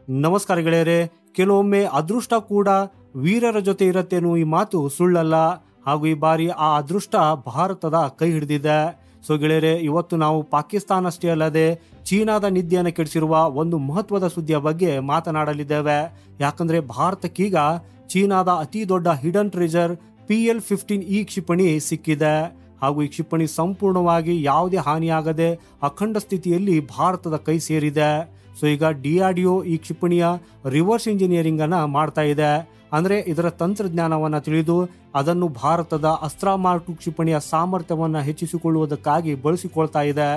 ನಮಸ್ಕಾರ ಗೆಳೆಯರೆ. ಕೆಲವೊಮ್ಮೆ ಅದೃಷ್ಟ ಕೂಡ ವೀರರ ಜೊತೆ ಇರತ್ತೇನು ಈ ಮಾತು ಸುಳ್ಳಲ್ಲ. ಹಾಗೂ ಈ ಬಾರಿ ಆ ಅದೃಷ್ಟ ಭಾರತದ ಕೈ ಹಿಡಿದಿದೆ. ಸೊ ಗೆಳೆಯರೆ, ಇವತ್ತು ನಾವು ಪಾಕಿಸ್ತಾನ ಅಷ್ಟೇ ಅಲ್ಲದೆ ಚೀನಾದ ನಿದ್ದೆಯನ್ನು ಕೆಡಿಸಿರುವ ಒಂದು ಮಹತ್ವದ ಸುದ್ದಿಯ ಬಗ್ಗೆ ಮಾತನಾಡಲಿದ್ದೇವೆ. ಯಾಕಂದ್ರೆ ಭಾರತಕ್ಕೀಗ ಚೀನಾದ ಅತಿ ದೊಡ್ಡ ಹಿಡನ್ ಟ್ರೆಜರ್ PL-15E ಕ್ಷಿಪಣಿ ಸಿಕ್ಕಿದೆ. ಹಾಗೂ ಈ ಕ್ಷಿಪಣಿ ಸಂಪೂರ್ಣವಾಗಿ ಯಾವುದೇ ಹಾನಿಯಾಗದೆ ಅಖಂಡ ಸ್ಥಿತಿಯಲ್ಲಿ ಭಾರತದ ಕೈ ಸೇರಿದೆ. ಸೊ ಈಗ DRDO ಈ ಕ್ಷಿಪಣಿಯ ರಿವರ್ಸ್ ಇಂಜಿನಿಯರಿಂಗ್ ಅನ್ನ ಮಾಡ್ತಾ ಇದೆ. ಅಂದ್ರೆ ಇದರ ತಂತ್ರಜ್ಞಾನವನ್ನ ತಿಳಿದು ಅದನ್ನು ಭಾರತದ ಅಸ್ತ್ರ ಮಾರ್ಕ್ 2 ಕ್ಷಿಪಣಿಯ ಸಾಮರ್ಥ್ಯವನ್ನ ಹೆಚ್ಚಿಸಿಕೊಳ್ಳುವುದಕ್ಕಾಗಿ ಬಳಸಿಕೊಳ್ತಾ ಇದೆ.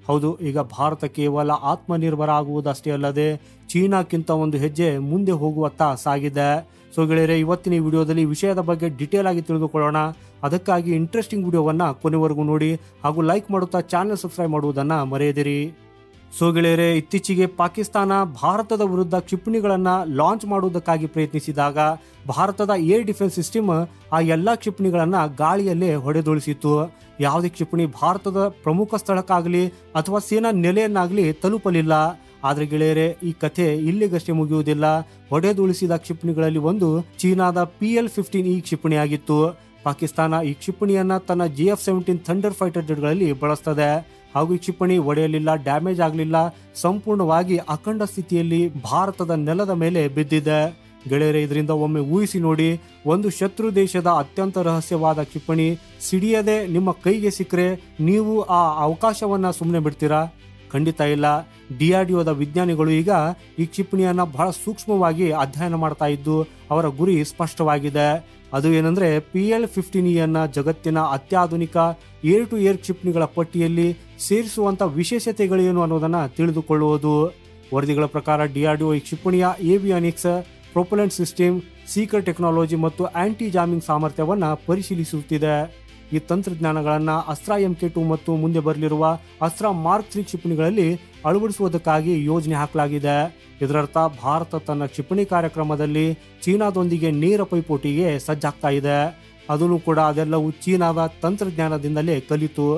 ಹೌದು, ಈಗ ಭಾರತ ಕೇವಲ ಆತ್ಮನಿರ್ಭರ ಆಗುವುದಷ್ಟೇ ಅಲ್ಲದೆ ಚೀನಾಕ್ಕಿಂತ ಒಂದು ಹೆಜ್ಜೆ ಮುಂದೆ ಹೋಗುವತ್ತ ಸಾಗಿದೆ. ಸೊ ಗೆಳೆಯರೆ, ಇವತ್ತಿನ ಈ ವಿಡಿಯೋದಲ್ಲಿ ವಿಷಯದ ಬಗ್ಗೆ ಡಿಟೇಲ್ ಆಗಿ ತಿಳಿದುಕೊಳ್ಳೋಣ. ಅದಕ್ಕಾಗಿ ಇಂಟ್ರೆಸ್ಟಿಂಗ್ ವಿಡಿಯೋವನ್ನ ಕೊನೆವರೆಗೂ ನೋಡಿ ಹಾಗೂ ಲೈಕ್ ಮಾಡುತ್ತಾ ಚಾನೆಲ್ ಸಬ್ಸ್ಕ್ರೈಬ್ ಮಾಡುವುದನ್ನ ಮರೆಯದಿರಿ. ಸೊ ಗೆಳೆಯರೆ, ಇತ್ತೀಚೆಗೆ ಪಾಕಿಸ್ತಾನ ಭಾರತದ ವಿರುದ್ಧ ಕ್ಷಿಪಣಿಗಳನ್ನ ಲಾಂಚ್ ಮಾಡುವುದಕ್ಕಾಗಿ ಪ್ರಯತ್ನಿಸಿದಾಗ ಭಾರತದ ಏರ್ ಡಿಫೆನ್ಸ್ ಸಿಸ್ಟಮ್ ಆ ಎಲ್ಲಾ ಕ್ಷಿಪಣಿಗಳನ್ನ ಗಾಳಿಯಲ್ಲೇ ಹೊಡೆದುಳಿಸಿತ್ತು. ಯಾವುದೇ ಕ್ಷಿಪಣಿ ಭಾರತದ ಪ್ರಮುಖ ಸ್ಥಳಕ್ಕಾಗಲಿ ಅಥವಾ ಸೇನಾ ನೆಲೆಯನ್ನಾಗಲಿ ತಲುಪಲಿಲ್ಲ. ಆದ್ರೆ ಗೆಳೆಯರೆ, ಈ ಕಥೆ ಇಲ್ಲಿಗಷ್ಟೇ ಮುಗಿಯುವುದಿಲ್ಲ. ಹೊಡೆದುಳಿಸಿದ ಕ್ಷಿಪಣಿಗಳಲ್ಲಿ ಒಂದು ಚೀನಾದ PL-15E ಕ್ಷಿಪಣಿಯಾಗಿತ್ತು. ಪಾಕಿಸ್ತಾನ ಈ ಕ್ಷಿಪಣಿಯನ್ನ ತನ್ನ JF-17 ಥಂಡರ್ ಫೈಟರ್ ಜೆಟ್ಗಳಲ್ಲಿ ಬಳಸ್ತದೆ. ಹಾಗೂ ಈ ಕ್ಷಿಪಣಿ ಒಡೆಯಲಿಲ್ಲ, ಡ್ಯಾಮೇಜ್ ಆಗಲಿಲ್ಲ, ಸಂಪೂರ್ಣವಾಗಿ ಅಖಂಡ ಸ್ಥಿತಿಯಲ್ಲಿ ಭಾರತದ ನೆಲದ ಮೇಲೆ ಬಿದ್ದಿದೆ. ಗೆಳೆಯರೆ, ಇದರಿಂದ ಒಮ್ಮೆ ಊಹಿಸಿ ನೋಡಿ, ಒಂದು ಶತ್ರು ದೇಶದ ಅತ್ಯಂತ ರಹಸ್ಯವಾದ ಕ್ಷಿಪಣಿ ಸಿಡಿಯದೆ ನಿಮ್ಮ ಕೈಗೆ ಸಿಕ್ಕರೆ ನೀವು ಆ ಅವಕಾಶವನ್ನ ಸುಮ್ಮನೆ ಬಿಡ್ತೀರಾ? ಖಂಡಿತ ಇಲ್ಲ. DRDOದ ವಿಜ್ಞಾನಿಗಳು ಈಗ ಈ ಕ್ಷಿಪಣಿಯನ್ನ ಬಹಳ ಸೂಕ್ಷ್ಮವಾಗಿ ಅಧ್ಯಯನ ಮಾಡ್ತಾ ಇದ್ದು ಅವರ ಗುರಿ ಸ್ಪಷ್ಟವಾಗಿದೆ. ಅದು ಏನಂದ್ರೆ PL-15E ಅನ್ನ ಜಗತ್ತಿನ ಅತ್ಯಾಧುನಿಕ ಏರ್ ಟು ಏರ್ ಕ್ಷಿಪಣಿಗಳ ಪಟ್ಟಿಯಲ್ಲಿ ಸೇರಿಸುವಂತ ವಿಶೇಷತೆಗಳೇನು ಅನ್ನೋದನ್ನ ತಿಳಿದುಕೊಳ್ಳುವುದು. ವರದಿಗಳ ಪ್ರಕಾರ DRDO ಈ ಕ್ಷಿಪಣಿಯ avionics, propellant system, secret technology ಮತ್ತು ಆಂಟಿ ಜಾಮಿಂಗ್ ಸಾಮರ್ಥ್ಯವನ್ನ ಪರಿಶೀಲಿಸುತ್ತಿದೆ. ಈ ತಂತ್ರಜ್ಞಾನಗಳನ್ನ ಅಸ್ತ್ರ MK2 ಮತ್ತು ಮುಂದೆ ಬರಲಿರುವ ಅಸ್ತ್ರ ಮಾರ್ಕ್ 3 ಕ್ಷಿಪಣಿಗಳಲ್ಲಿ ಅಳವಡಿಸುವುದಕ್ಕಾಗಿ ಯೋಜನೆ ಹಾಕಲಾಗಿದೆ. ಇದರರ್ಥ ಭಾರತ ತನ್ನ ಕ್ಷಿಪಣಿ ಕಾರ್ಯಕ್ರಮದಲ್ಲಿ ಚೀನಾದೊಂದಿಗೆ ನೇರ ಪೈಪೋಟಿಗೆ ಸಜ್ಜಾಗ್ತಾ ಇದೆ. ಅದನ್ನು ಕೂಡ ಅದೆಲ್ಲವೂ ಚೀನಾದ ತಂತ್ರಜ್ಞಾನದಿಂದಲೇ ಕಲಿತು.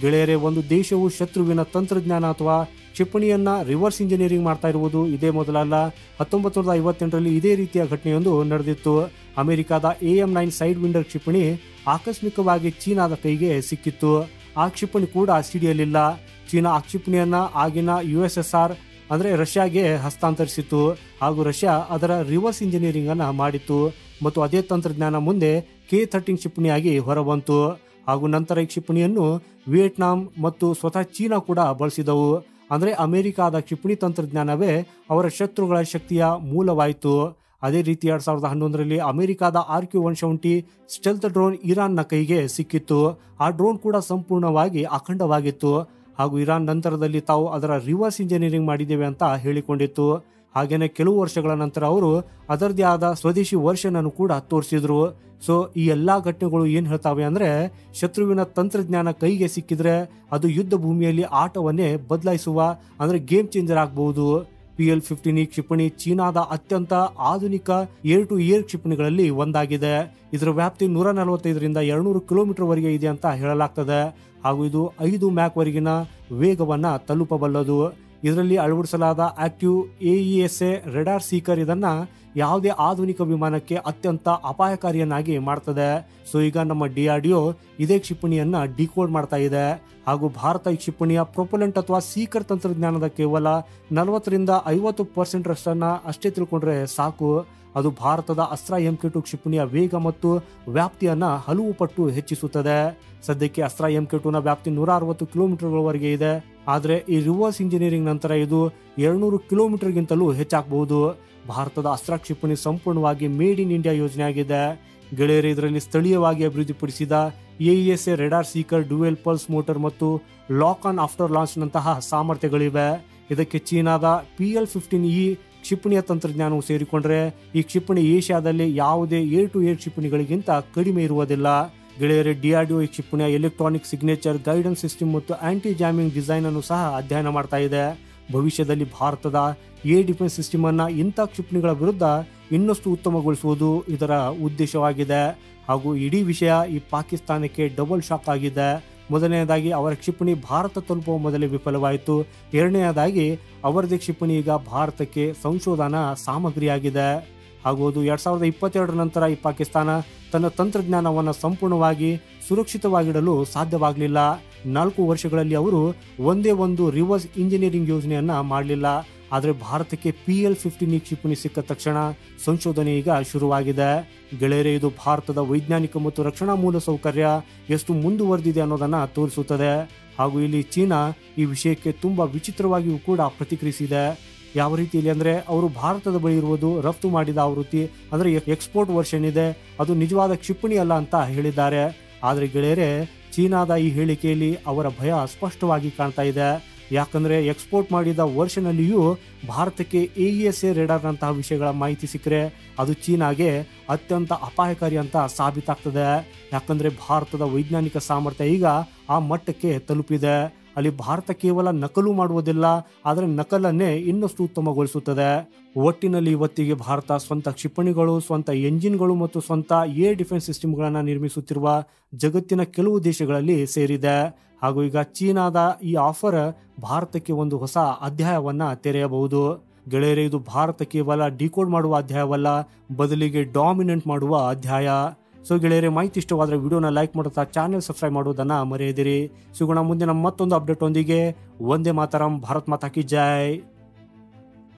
ಗೆಳೆಯರೆ, ಒಂದು ದೇಶವು ಶತ್ರುವಿನ ತಂತ್ರಜ್ಞಾನ ಅಥವಾ ಕ್ಷಿಪಣಿಯನ್ನ ರಿವರ್ಸ್ ಇಂಜಿನಿಯರಿಂಗ್ ಮಾಡ್ತಾ ಇರುವುದು ಇದೇ ಮೊದಲಲ್ಲ. 1958ರಲ್ಲಿ ಇದೇ ರೀತಿಯ ಘಟನೆಯೊಂದು ನಡೆದಿತ್ತು. ಅಮೆರಿಕದ AM-9 ಸೈಡ್ ವಿಂಡರ್ ಕ್ಷಿಪಣಿ ಆಕಸ್ಮಿಕವಾಗಿ ಚೀನಾದ ಕೈಗೆ ಸಿಕ್ಕಿತ್ತು. ಆ ಕ್ಷಿಪಣಿ ಕೂಡ ಸಿಡಿಯಲಿಲ್ಲ. ಚೀನಾ ಆ ಕ್ಷಿಪಣಿಯನ್ನ ಆಗಿನ USSR ಅಂದ್ರೆ ರಷ್ಯಾಗೆ ಹಸ್ತಾಂತರಿಸಿತು. ಹಾಗೂ ರಷ್ಯಾ ಅದರ ರಿವರ್ಸ್ ಇಂಜಿನಿಯರಿಂಗ್ ಅನ್ನ ಮಾಡಿತ್ತು ಮತ್ತು ಅದೇ ತಂತ್ರಜ್ಞಾನ ಮುಂದೆ K-13 ಕ್ಷಿಪಣಿಯಾಗಿ ಹೊರಬಂತು. ಹಾಗೂ ನಂತರ ಈ ಕ್ಷಿಪಣಿಯನ್ನು ವಿಯೆಟ್ನಾಂ ಮತ್ತು ಸ್ವತಃ ಚೀನಾ ಕೂಡ ಬಳಸಿದವು. ಅಂದ್ರೆ ಅಮೆರಿಕಾದ ಕ್ಷಿಪಣಿ ತಂತ್ರಜ್ಞಾನವೇ ಅವರ ಶತ್ರುಗಳ ಶಕ್ತಿಯ ಮೂಲವಾಯಿತು. ಅದೇ ರೀತಿ 2011ರಲ್ಲಿ ಅಮೆರಿಕಾದ RQ-170 ಸ್ಟೆಲ್ತ್ ಡ್ರೋನ್ ಇರಾನ್ನ ಕೈಗೆ ಸಿಕ್ಕಿತ್ತು. ಆ ಡ್ರೋನ್ ಕೂಡ ಸಂಪೂರ್ಣವಾಗಿ ಅಖಂಡವಾಗಿತ್ತು. ಹಾಗೂ ಇರಾನ್ ನಂತರದಲ್ಲಿ ತಾವು ಅದರ ರಿವರ್ಸ್ ಇಂಜಿನಿಯರಿಂಗ್ ಮಾಡಿದ್ದೇವೆ ಅಂತ ಹೇಳಿಕೊಂಡಿತ್ತು. ಹಾಗೇನೆ ಕೆಲವು ವರ್ಷಗಳ ನಂತರ ಅವರು ಅದರದೇ ಆದ ಸ್ವದೇಶಿ ವರ್ಷನ್ ಅನ್ನು ಕೂಡ ತೋರಿಸಿದ್ರು. ಸೊ ಈ ಎಲ್ಲಾ ಘಟನೆಗಳು ಏನ್ ಹೇಳ್ತಾವೆ ಅಂದ್ರೆ, ಶತ್ರುವಿನ ತಂತ್ರಜ್ಞಾನ ಕೈಗೆ ಸಿಕ್ಕಿದ್ರೆ ಅದು ಯುದ್ಧ ಭೂಮಿಯಲ್ಲಿ ಆಟವನ್ನೇ ಬದಲಾಯಿಸುವ ಅಂದ್ರೆ ಗೇಮ್ ಚೇಂಜರ್ ಆಗಬಹುದು. PL-15E ಕ್ಷಿಪಣಿ ಚೀನಾದ ಅತ್ಯಂತ ಆಧುನಿಕ ಏರ್ ಟು ಏರ್ ಕ್ಷಿಪಣಿಗಳಲ್ಲಿ ಒಂದಾಗಿದೆ. ಇದರ ವ್ಯಾಪ್ತಿ 145ರಿಂದ 200 ಕಿಲೋಮೀಟರ್ ವರೆಗೆ ಇದೆ ಅಂತ ಹೇಳಲಾಗ್ತದೆ. ಹಾಗೂ ಇದು 5 ಮ್ಯಾಕ್ ವರೆಗಿನ ವೇಗವನ್ನ ತಲುಪಬಲ್ಲದು. ಇದರಲ್ಲಿ ಅಳವಡಿಸಲಾದ ಆಕ್ಟಿವ್ AESA ರೆಡಾರ್ ಸೀಕರ್ ಇದನ್ನ ಯಾವುದೇ ಆಧುನಿಕ ವಿಮಾನಕ್ಕೆ ಅತ್ಯಂತ ಅಪಾಯಕಾರಿಯನ್ನಾಗಿ ಮಾಡ್ತದೆ. ಸೊ ಈಗ ನಮ್ಮ DRDO ಇದೇ ಕ್ಷಿಪಣಿಯನ್ನ ಡಿಕೋಡ್ ಮಾಡ್ತಾ ಇದೆ. ಹಾಗೂ ಭಾರತ ಈ ಕ್ಷಿಪಣಿಯ ಪ್ರೊಪಲೆಂಟ್ ಅಥವಾ ಸೀಕರ್ ತಂತ್ರಜ್ಞಾನದ ಕೇವಲ 40ರಿಂದ 50% ರಷ್ಟನ್ನ ಅಷ್ಟೇ ತಿಳ್ಕೊಂಡ್ರೆ ಸಾಕು. ಅದು ಭಾರತದ ಅಸ್ತ್ರ MK2 ಕ್ಷಿಪಣಿಯ ವೇಗ ಮತ್ತು ವ್ಯಾಪ್ತಿಯನ್ನ ಹಲವು ಪಟ್ಟು ಹೆಚ್ಚಿಸುತ್ತದೆ. ಸದ್ಯಕ್ಕೆ ಅಸ್ತ್ರ MK2ನ ವ್ಯಾಪ್ತಿ 160 ಕಿಲೋಮೀಟರ್ಗಳವರೆಗೆ ಇದೆ. ಆದ್ರೆ ಈ ರಿವರ್ಸ್ ಇಂಜಿನಿಯರಿಂಗ್ ನಂತರ ಇದು 200 ಕಿಲೋಮೀಟರ್ಗಿಂತಲೂ ಹೆಚ್ಚಾಗಬಹುದು. ಭಾರತದ ಅಸ್ತ್ರ ಕ್ಷಿಪಣಿ ಸಂಪೂರ್ಣವಾಗಿ ಮೇಡ್ ಇನ್ ಇಂಡಿಯಾ ಯೋಜನೆಯಾಗಿದೆ. ಗೆಳೆಯರು, ಇದರಲ್ಲಿ ಸ್ಥಳೀಯವಾಗಿ ಅಭಿವೃದ್ಧಿಪಡಿಸಿದ AESA radar speaker, dual pulse motor ಮತ್ತು ಲಾಕ್ ಆನ್ ಆಫ್ಟರ್ ಲಾಂಚ್ ನಂತಹ ಸಾಮರ್ಥ್ಯಗಳಿವೆ. ಇದಕ್ಕೆ ಚೀನಾದ PL-15E ಕ್ಷಿಪಣಿಯ ತಂತ್ರಜ್ಞಾನವು ಸೇರಿಕೊಂಡ್ರೆ ಈ ಕ್ಷಿಪಣಿ ಏಷ್ಯಾದಲ್ಲಿ ಯಾವುದೇ ಏರ್ ಟು ಏರ್ ಕ್ಷಿಪಣಿಗಳಿಗಿಂತ ಕಡಿಮೆ ಇರುವುದಿಲ್ಲ. ಗೆಳೆಯರೆ, DRDO ಈ ಕ್ಷಿಪಣಿಯ ಎಲೆಕ್ಟ್ರಾನಿಕ್ ಸಿಗ್ನೇಚರ್, ಗೈಡೆನ್ಸ್ ಸಿಸ್ಟಮ್ ಮತ್ತು ಆಂಟಿ ಜಾಮಿಂಗ್ ಡಿಸೈನ್ ಅನ್ನು ಸಹ ಅಧ್ಯಯನ ಮಾಡ್ತಾ ಇದೆ. ಭವಿಷ್ಯದಲ್ಲಿ ಭಾರತದ ಏರ್ ಡಿಫೆನ್ಸ್ ಸಿಸ್ಟಮ್ ಅನ್ನ ಇಂಥ ಕ್ಷಿಪಣಿಗಳ ವಿರುದ್ಧ ಇನ್ನಷ್ಟು ಉತ್ತಮಗೊಳಿಸುವುದು ಇದರ ಉದ್ದೇಶವಾಗಿದೆ. ಹಾಗೂ ಇಡೀ ವಿಷಯ ಈ ಪಾಕಿಸ್ತಾನಕ್ಕೆ ಡಬಲ್ ಶಾಕ್ ಆಗಿದೆ. ಮೊದಲನೆಯದಾಗಿ ಅವರ ಕ್ಷಿಪಣಿ ಭಾರತ ತಲುಪುವ ಮೊದಲೇ ವಿಫಲವಾಯಿತು. ಎರಡನೆಯದಾಗಿ ಅವರದೇ ಕ್ಷಿಪಣಿ ಈಗ ಭಾರತಕ್ಕೆ ಸಂಶೋಧನಾ ಸಾಮಗ್ರಿಯಾಗಿದೆ. ಹಾಗೂ ಅದು 2022 ನಂತರ ಈ ಪಾಕಿಸ್ತಾನ ತನ್ನ ತಂತ್ರಜ್ಞಾನವನ್ನು ಸಂಪೂರ್ಣವಾಗಿ ಸುರಕ್ಷಿತವಾಗಿಡಲು ಸಾಧ್ಯವಾಗಲಿಲ್ಲ. 4 ವರ್ಷಗಳಲ್ಲಿ ಅವರು ಒಂದೇ ಒಂದು ರಿವರ್ಸ್ ಇಂಜಿನಿಯರಿಂಗ್ ಯೋಜನೆಯನ್ನ ಮಾಡಲಿಲ್ಲ. ಆದರೆ ಭಾರತಕ್ಕೆ PL-15 ಕ್ಷಿಪಣಿ ಸಿಕ್ಕ ತಕ್ಷಣ ಸಂಶೋಧನೆ ಈಗ ಶುರುವಾಗಿದೆ. ಗೆಳೆಯರೇ, ಇದು ಭಾರತದ ವೈಜ್ಞಾನಿಕ ಮತ್ತು ರಕ್ಷಣಾ ಮೂಲಸೌಕರ್ಯ ಎಷ್ಟು ಮುಂದುವರೆದಿದೆ ಅನ್ನೋದನ್ನ ತೋರಿಸುತ್ತದೆ. ಹಾಗೂ ಇಲ್ಲಿ ಚೀನಾ ಈ ವಿಷಯಕ್ಕೆ ತುಂಬಾ ವಿಚಿತ್ರವಾಗಿಯೂ ಕೂಡ ಪ್ರತಿಕ್ರಿಯಿಸಿದೆ. ಯಾವ ರೀತಿಯಲ್ಲಿ ಅಂದ್ರೆ, ಅವರು ಭಾರತದ ಬಳಿ ಇರುವುದು ರಫ್ತು ಮಾಡಿದ ಆವೃತ್ತಿ ಅಂದ್ರೆ ಎಕ್ಸ್ಪೋರ್ಟ್ ವರ್ಷನ್ ಇದೆ, ಅದು ನಿಜವಾದ ಕ್ಷಿಪಣಿ ಅಲ್ಲ ಅಂತ ಹೇಳಿದ್ದಾರೆ. ಆದ್ರೆ ಗೆಳೆಯರೇ, ಚೀನಾದ ಈ ಹೇಳಿಕೆಯಲ್ಲಿ ಅವರ ಭಯ ಸ್ಪಷ್ಟವಾಗಿ ಕಾಣ್ತಾ ಇದೆ. ಯಾಕಂದ್ರೆ ಎಕ್ಸ್ಪೋರ್ಟ್ ಮಾಡಿದ ವರ್ಷನ್ ಅಲ್ಲಿಯೂ ಭಾರತಕ್ಕೆ AESA ರೇಡಾರ್ ನಂತಹ ವಿಷಯಗಳ ಮಾಹಿತಿ ಸಿಕ್ಕರೆ ಅದು ಚೀನಾಗೆ ಅತ್ಯಂತ ಅಪಾಯಕಾರಿ ಅಂತ ಸಾಬೀತಾಗ್ತದೆ. ಯಾಕಂದ್ರೆ ಭಾರತದ ವೈಜ್ಞಾನಿಕ ಸಾಮರ್ಥ್ಯ ಈಗ ಆ ಮಟ್ಟಕ್ಕೆ ತಲುಪಿದೆ. ಅಲ್ಲಿ ಭಾರತ ಕೇವಲ ನಕಲು ಮಾಡುವುದಿಲ್ಲ, ಆದರೆ ನಕಲನ್ನೇ ಇನ್ನಷ್ಟು ಉತ್ತಮಗೊಳಿಸುತ್ತದೆ. ಒಟ್ಟಿನಲ್ಲಿ ಇವತ್ತಿಗೆ ಭಾರತ ಸ್ವಂತ ಕ್ಷಿಪಣಿಗಳು, ಸ್ವಂತ ಎಂಜಿನ್ಗಳು ಮತ್ತು ಸ್ವಂತ ಏರ್ ಡಿಫೆನ್ಸ್ ಸಿಸ್ಟಮ್ಗಳನ್ನು ನಿರ್ಮಿಸುತ್ತಿರುವ ಜಗತ್ತಿನ ಕೆಲವು ದೇಶಗಳಲ್ಲಿ ಸೇರಿದೆ. ಹಾಗೂ ಈಗ ಚೀನಾದ ಈ ಆಫರ್ ಭಾರತಕ್ಕೆ ಒಂದು ಹೊಸ ಅಧ್ಯಾಯವನ್ನ ತೆರೆಯಬಹುದು. ಗೆಳೆಯರೇ, ಇದು ಭಾರತ ಕೇವಲ ಡಿಕೋಡ್ ಮಾಡುವ ಅಧ್ಯಾಯವಲ್ಲ, ಬದಲಿಗೆ ಡಾಮಿನೆಂಟ್ ಮಾಡುವ ಅಧ್ಯಾಯ. ಸೊ ಗೆಳೆಯರೇ, ಮಾಹಿತಿ ಇಷ್ಟವಾದರೆ ವಿಡಿಯೋನ ಲೈಕ್ ಮಾಡುತ್ತಾ ಚಾನೆಲ್ ಸಬ್ಸ್ಕ್ರೈಬ್ ಮಾಡೋದನ್ನ ಮರೆಯದಿರಿ. ಸಿಗೋಣ ಮುಂದಿನ ಮತ್ತೊಂದು ಅಪ್ಡೇಟ್ ಒಂದಿಗೆ. ವಂದೇ ಮಾತರಂ. ಭಾರತ್ ಮಾತಾ ಕಿ ಜೈ.